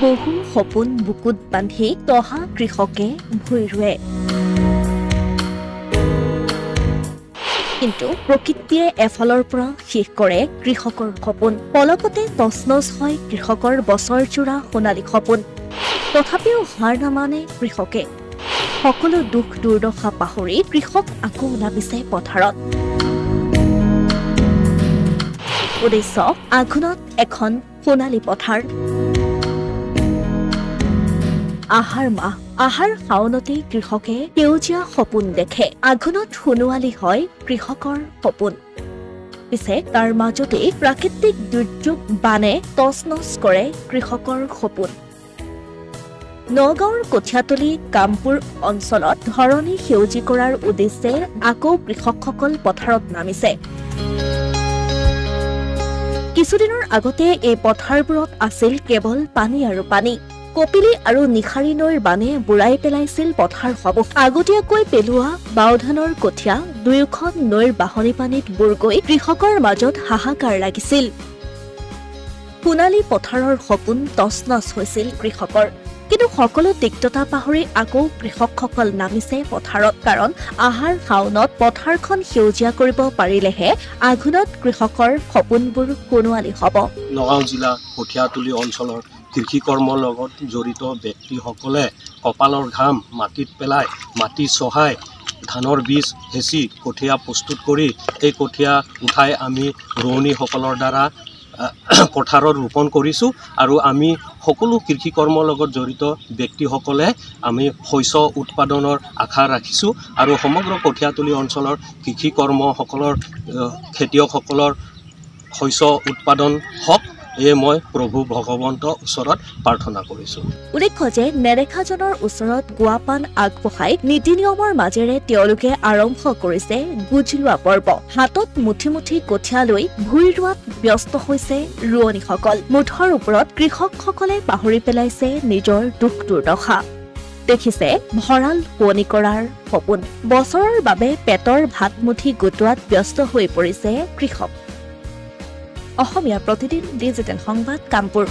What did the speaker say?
বহু সপোন বুকুত বান্ধি তহা কৃষকে ভূঁই ৰুৱে। কিন্তু প্ৰকৃতিয়ে এফালৰ পৰা শেষ কৰে কৃষকৰ সপোন। পলকতে তছনছ হয় কৃষকৰ বছৰজোৰা সোণালী সপোন। তথাপিও হাৰ নামানে কৃষকে। সকলো দুখ দুৰ্দশা পাহৰি কৃষক আকৌ নামিছে পথাৰত। উদ্দেশ্য আঘোণত এখন সোণালী পথাৰ। আহাৰ মাহ, আহাৰ শাওনতে কৃষকে সেউজীয়া সপোন দেখে। আঘোণত সোণোৱালী হয় কৃষকৰ সপোন। পিছে তাৰ মাজতেই প্ৰাকৃতিক দুৰ্যোগ বানে তছনছ কৰে কৃষকৰ সপোন। নগাঁৱৰ কঠীয়াতলী কামপুৰ অঞ্চলত ধৰণী সেউজী কৰাৰ উদ্দেশ্যে আকৌ কৃষকসকল পথাৰত নামিছে। কিছুদিনৰ আগতে এই পথাৰবোৰত আছিল কেৱল পানী আৰু পানী। কপিলী আৰু নিশাৰী নৈৰ বানে বুৰাই পেলাইছিল পথাৰসমূহ। আগতীয়াকৈ পেলোৱা বাওধানৰ কঠীয়া দুয়োখন নৈৰ বাঢ়নী পানীত বুৰ গৈ কৃষকৰ মাজত হাহাকাৰ লাগিছিল। সোণালী পথাৰৰ সপোন তছনছ হৈছিল কৃষকৰ। কিন্তু সকলো তিক্ততা পাহৰি আকৌ কৃষকসকল নামিছে পথাৰত। কাৰণ আহাৰ শাওনত পথাৰখন সেউজীয়া কৰিব পাৰিলেহে আঘোণত কৃষকৰ সপোনবোৰ সোণোৱালী হ'ব। নগাঁও জিলা কঠীয়াতলী অঞ্চলৰ কৃষি কৰ্মৰ লগত জড়িত ব্যক্তিসকলে কপালৰ ঘাম মাটিত পেলাই মাটি চহাই ধানৰ বীজ হেঁচি কঠীয়া প্ৰস্তুত কৰি এই কঠীয়া উঠাই আমি ৰোৱনীসকলৰ দ্বাৰা পথাৰত ৰোপণ কৰিছোঁ। আৰু আমি সকলো কৃষি কৰ্মৰ লগত জড়িত ব্যক্তিসকলে আমি শস্য উৎপাদনৰ আশা ৰাখিছোঁ। আৰু সমগ্ৰ কঠীয়াতলী অঞ্চলৰ কৃষি কৰ্মসকলৰ খেতিয়কসকলৰ শস্য উৎপাদন হওক, এয়ে মই প্ৰভু ভগৱন্তৰ ওচৰত প্ৰাৰ্থনা কৰিছোঁ। উল্লেখ্য যে নেদেখাজনৰ ওচৰত গুৱাপান আগবঢ়াই নীতি নিয়মৰ মাজেৰে তেওঁলোকে আৰম্ভ কৰিছে গুজ লোৱা পৰ্ব। হাতত মুঠি মুঠি কঠীয়া লৈ ভূঁই ৰোৱাত ব্যস্ত হৈছে ৰোৱনীসকল। মুঠৰ ওপৰত কৃষকসকলে পাহৰি পেলাইছে নিজৰ দুখ দুৰ্দশা। দেখিছে ভঁৰাল শুৱনি কৰাৰ সপোন। বছৰৰ বাবে পেটৰ ভাত মুঠি গোটোৱাত ব্যস্ত হৈ পৰিছে কৃষক। অসমীয়া প্ৰতিদিন ডিজিটেল সংবাদ কামপুৰ।